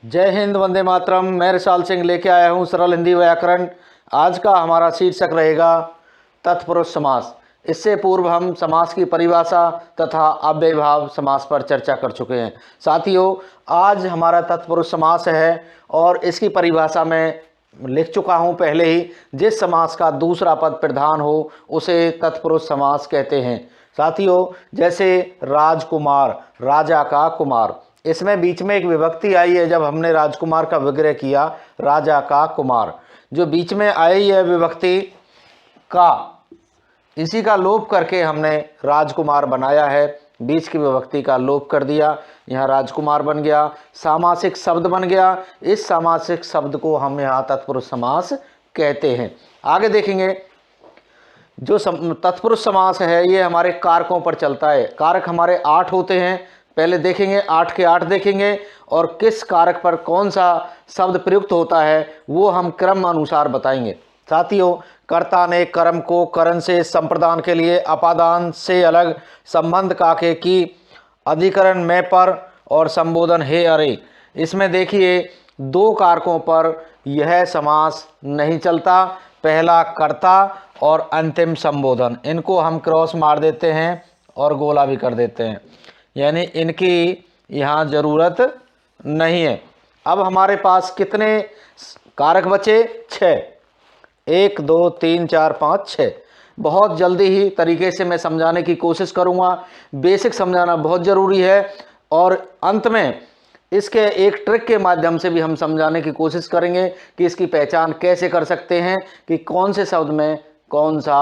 जय हिंद, वंदे मातरम। मैं रिशाल सिंह लेके आया हूँ सरल हिंदी व्याकरण। आज का हमारा शीर्षक रहेगा तत्पुरुष समास। इससे पूर्व हम समास की परिभाषा तथा अव्ययीभाव समास पर चर्चा कर चुके हैं। साथियों, आज हमारा तत्पुरुष समास है और इसकी परिभाषा में लिख चुका हूँ पहले ही। जिस समास का दूसरा पद प्रधान हो उसे तत्पुरुष समास कहते हैं। साथियों, जैसे राजकुमार, राजा का कुमार, इसमें बीच में एक विभक्ति आई है। जब हमने राजकुमार का विग्रह किया, राजा का कुमार, जो बीच में आई है विभक्ति का, इसी का लोप करके हमने राजकुमार बनाया है। बीच की विभक्ति का लोप कर दिया, यहाँ राजकुमार बन गया, सामासिक शब्द बन गया। इस सामासिक शब्द को हम यहाँ तत्पुरुष समास कहते हैं। आगे देखेंगे, जो तत्पुरुष समास है ये हमारे कारकों पर चलता है। कारक हमारे 8 होते हैं। पहले देखेंगे 8 के 8 देखेंगे और किस कारक पर कौन सा शब्द प्रयुक्त होता है वो हम क्रम अनुसार बताएंगे। साथियों, कर्ता ने कर्म को करण से संप्रदान के लिए अपादान से अलग संबंध काके की, अधिकरण में पर और संबोधन हे अरे। इसमें देखिए 2 कारकों पर यह समास नहीं चलता। पहला कर्ता और अंतिम संबोधन, इनको हम क्रॉस मार देते हैं और गोला भी कर देते हैं, यानी इनकी यहाँ ज़रूरत नहीं है। अब हमारे पास कितने कारक बचे? 6। 1 2 3 4 5 6। बहुत जल्दी ही तरीके से मैं समझाने की कोशिश करूँगा। बेसिक समझाना बहुत ज़रूरी है और अंत में इसके एक ट्रिक के माध्यम से भी हम समझाने की कोशिश करेंगे कि इसकी पहचान कैसे कर सकते हैं कि कौन से शब्द में कौन सा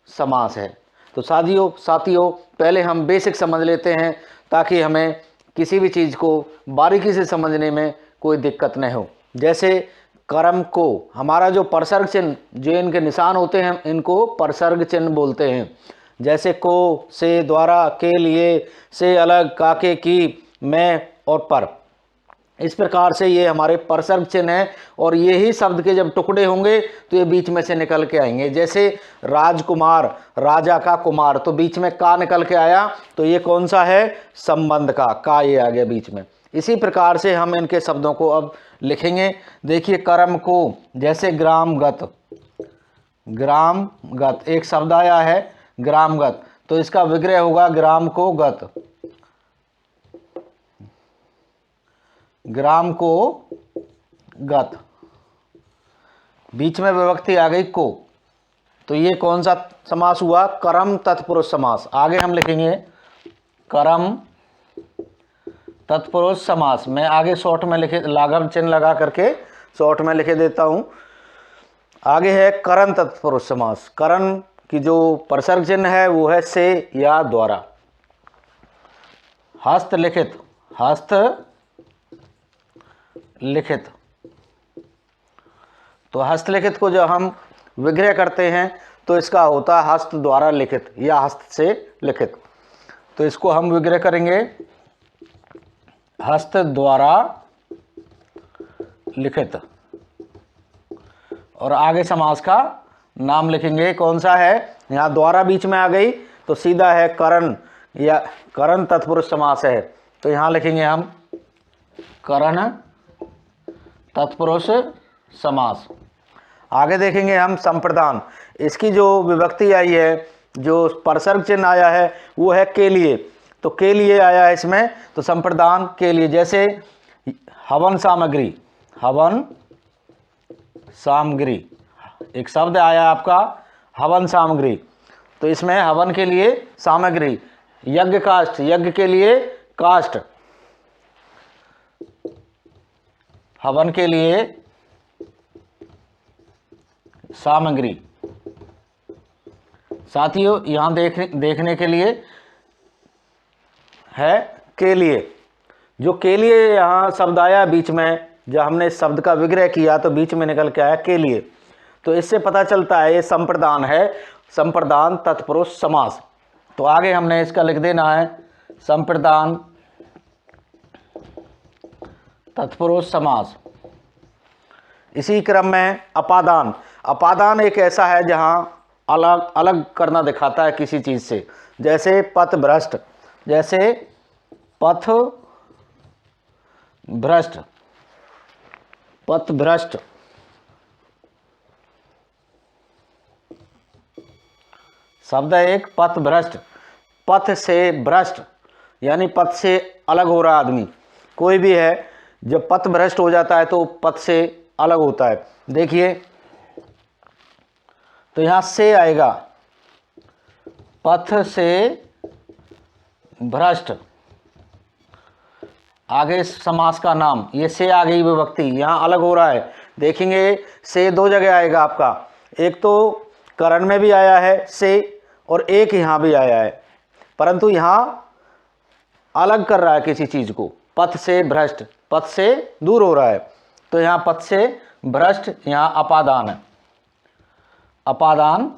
समास है। तो साथियों पहले हम बेसिक समझ लेते हैं ताकि हमें किसी भी चीज़ को बारीकी से समझने में कोई दिक्कत न हो। जैसे कर्म को, हमारा जो परसर्ग चिन्ह, जो इनके निशान होते हैं, इनको परसर्ग चिन्ह बोलते हैं। जैसे को, से, द्वारा, के लिए, से अलग, काके की, में और पर, इस प्रकार से ये हमारे परसर्ग चिन्ह हैं और यही शब्द के जब टुकड़े होंगे तो ये बीच में से निकल के आएंगे। जैसे राजकुमार, राजा का कुमार, तो बीच में का निकल के आया, तो ये कौन सा है? संबंध का ये आ गया बीच में। इसी प्रकार से हम इनके शब्दों को अब लिखेंगे। देखिए कर्म को, जैसे ग्रामगत, ग्रामगत एक शब्द आया है ग्रामगत, तो इसका विग्रह होगा ग्राम को गत, ग्राम को गत। बीच में विभक्ति आ गई को, तो ये कौन सा समास हुआ? कर्म तत्पुरुष समास। आगे हम लिखेंगे कर्म तत्पुरुष समास। मैं आगे शॉर्ट में लिखे, लाघव चिन्ह लगा करके शॉर्ट में लिखे देता हूं। आगे है करण तत्पुरुष समास। करण की जो परसर्ग चिन्ह है वो है से या द्वारा। हस्तलिखित, हस्तलिखित, तो हस्तलिखित को जब हम विग्रह करते हैं तो इसका होता है हस्त द्वारा लिखित या हस्त से लिखित। तो इसको हम विग्रह करेंगे हस्त द्वारा लिखित और आगे समास का नाम लिखेंगे। कौन सा है? यहाँ द्वारा बीच में आ गई तो सीधा है करण या करण तत्पुरुष समास है, तो यहाँ लिखेंगे हम करण तत्पुरुष समास। आगे देखेंगे हम संप्रदान। इसकी जो विभक्ति आई है, जो परसर्ग चिन्ह आया है वो है के लिए, तो के लिए आया है इसमें, तो संप्रदान के लिए। जैसे हवन सामग्री, हवन सामग्री, एक शब्द आया आपका हवन सामग्री, तो इसमें हवन के लिए सामग्री, यज्ञ काष्ठ, यज्ञ के लिए काष्ठ, हवन के लिए सामग्री। साथियों यहां देखने के लिए है के लिए, जो के लिए यहाँ शब्द आया बीच में, जब हमने शब्द का विग्रह किया तो बीच में निकल के आया के लिए, तो इससे पता चलता है ये संप्रदान है, संप्रदान तत्पुरुष समास। तो आगे हमने इसका लिख देना है संप्रदान तत्पुरुष समास। इसी क्रम में अपादान। अपादान एक ऐसा है जहां अलग अलग करना दिखाता है किसी चीज से। जैसे पथ भ्रष्ट, जैसे पथ भ्रष्ट, पथभ्रष्ट, शब्द है एक पथभ्रष्ट। पथ से भ्रष्ट यानी पथ से अलग हो रहा आदमी, कोई भी है जब पथ भ्रष्ट हो जाता है तो पथ से अलग होता है। देखिए तो यहां से आएगा, पथ से भ्रष्ट, आगे समास का नाम, ये से आ गई विभक्ति, यहां अलग हो रहा है। देखेंगे से दो जगह आएगा आपका, एक तो करण में भी आया है से और एक यहां भी आया है, परंतु यहां अलग कर रहा है किसी चीज को। पथ से भ्रष्ट, पथ से दूर हो रहा है, तो यहां पथ से भ्रष्ट, यहां अपादान है, अपादान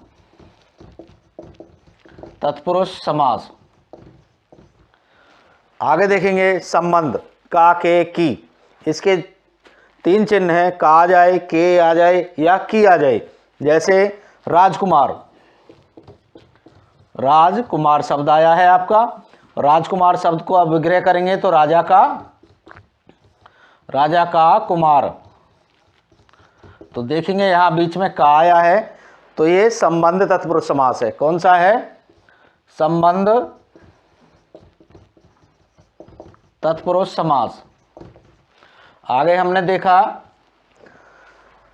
तत्पुरुष समास। आगे देखेंगे संबंध, का के की, इसके तीन चिन्ह हैं, का आ जाए, के आ जाए या की आ जाए। जैसे राजकुमार, राजकुमार शब्द आया है आपका, राजकुमार शब्द को आप विग्रह करेंगे तो राजा का कुमार, तो देखेंगे यहां बीच में का आया है, तो ये संबंध तत्पुरुष समास है। कौन सा है? संबंध तत्पुरुष समास। आगे हमने देखा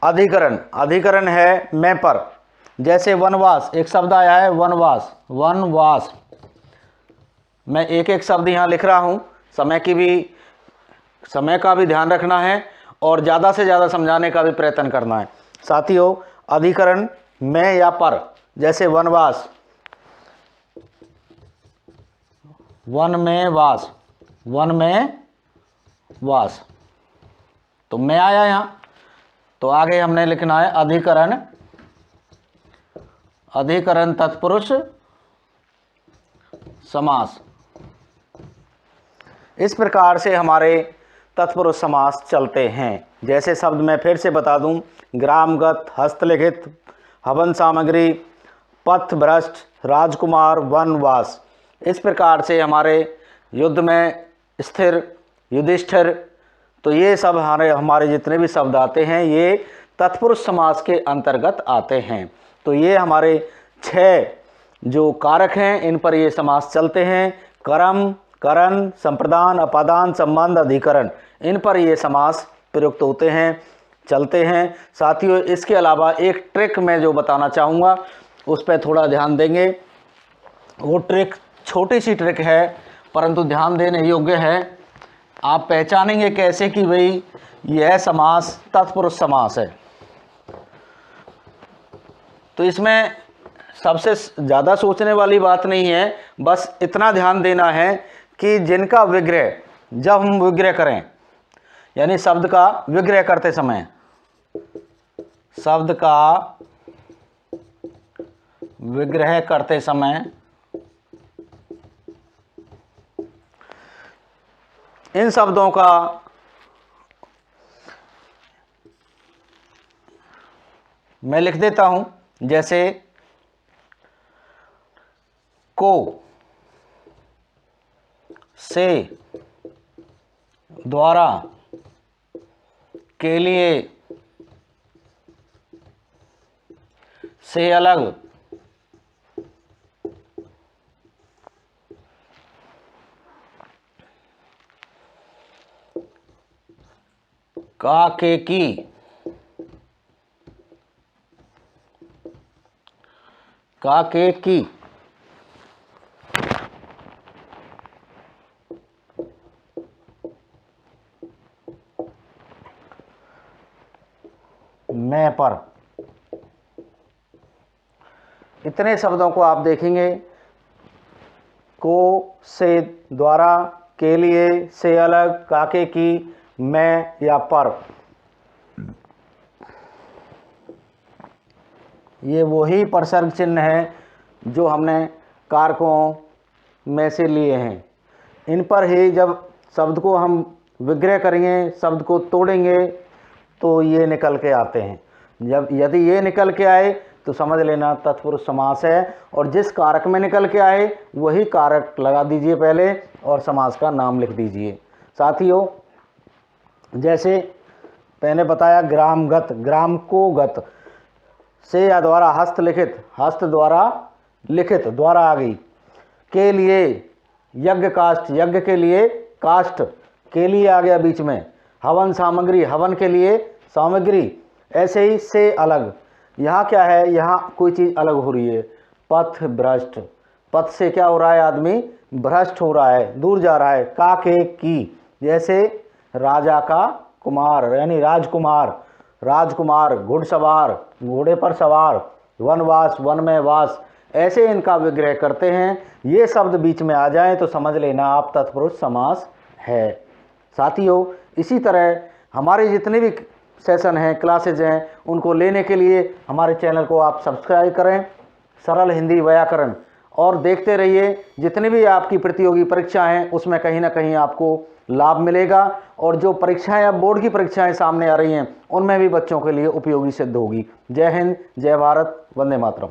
अधिकरण, अधिकरण है मैं पर। जैसे वनवास, एक शब्द आया है वनवास, वनवास, मैं एक एक शब्द यहाँ लिख रहा हूँ, समय का भी ध्यान रखना है और ज़्यादा से ज़्यादा समझाने का भी प्रयत्न करना है। साथियों अधिकरण में या पर, जैसे वनवास, वन में वास, वन में वास, तो मैं आया यहाँ, तो आगे हमने लिखना है अधिकरण, अधिकरण तत्पुरुष समास। इस प्रकार से हमारे तत्पुरुष समास चलते हैं। जैसे शब्द मैं फिर से बता दूं, ग्रामगत, हस्तलिखित, हवन सामग्री, पथ भ्रष्ट, राजकुमार, वनवास। इस प्रकार से हमारे युद्ध में स्थिर, युधिष्ठिर, तो ये सब हमारे जितने भी शब्द आते हैं ये तत्पुरुष समास के अंतर्गत आते हैं। तो ये हमारे 6 जो कारक हैं इन पर ये समास चलते हैं। कर्म, करण, संप्रदान, अपादान, संबंध, अधिकरण, इन पर ये समास प्रयुक्त होते हैं, चलते हैं। साथियों इसके अलावा एक ट्रिक मैं जो बताना चाहूँगा उस पर थोड़ा ध्यान देंगे। वो ट्रिक छोटी सी ट्रिक है परंतु ध्यान देने योग्य है। आप पहचानेंगे कैसे कि भाई यह समास तत्पुरुष समास है। तो इसमें सबसे ज़्यादा सोचने वाली बात नहीं है, बस इतना ध्यान देना है कि जिनका विग्रह, जब हम विग्रह करें यानी शब्द का विग्रह करते समय, शब्द का विग्रह करते समय इन शब्दों का मैं लिख देता हूं, जैसे को, से, द्वारा, के लिए, से अलग, का के की, का के की, मैं पर, इतने शब्दों को आप देखेंगे। को, से, द्वारा, के लिए, से अलग, काके की, मैं या पर, ये वही परसर्ग चिन्ह है जो हमने कारकों में से लिए हैं। इन पर ही जब शब्द को हम विग्रह करेंगे, शब्द को तोड़ेंगे तो ये निकल के आते हैं। जब यदि ये निकल के आए तो समझ लेना तत्पुरुष समास है, और जिस कारक में निकल के आए वही कारक लगा दीजिए पहले और समास का नाम लिख दीजिए। साथियों जैसे मैंने बताया ग्रामगत, ग्राम को गत से या द्वारा, हस्तलिखित, हस्त द्वारा लिखित, द्वारा आ गई। के लिए यज्ञ काष्ठ, यज्ञ के लिए काष्ठ, के लिए आ गया बीच में। हवन सामग्री, हवन के लिए सामग्री। ऐसे ही से अलग, यहाँ क्या है, यहाँ कोई चीज़ अलग हो रही है। पथ भ्रष्ट, पथ से क्या हो रहा है, आदमी भ्रष्ट हो रहा है, दूर जा रहा है। का के की, जैसे राजा का कुमार यानी राजकुमार, राजकुमार, घुड़सवार, घोड़े पर सवार, वनवास, वन में वास, ऐसे इनका विग्रह करते हैं। ये शब्द बीच में आ जाएं तो समझ लेना आप तत्पुरुष समास है। साथियों, इसी तरह हमारे जितने भी सेशन हैं, क्लासेज हैं, उनको लेने के लिए हमारे चैनल को आप सब्सक्राइब करें, सरल हिंदी व्याकरण, और देखते रहिए। जितनी भी आपकी प्रतियोगी परीक्षा हैं उसमें कहीं ना कहीं आपको लाभ मिलेगा, और जो परीक्षाएं, अब बोर्ड की परीक्षाएं सामने आ रही हैं, उनमें भी बच्चों के लिए उपयोगी सिद्ध होगी। जय हिंद, जय भारत, वंदे मातरम।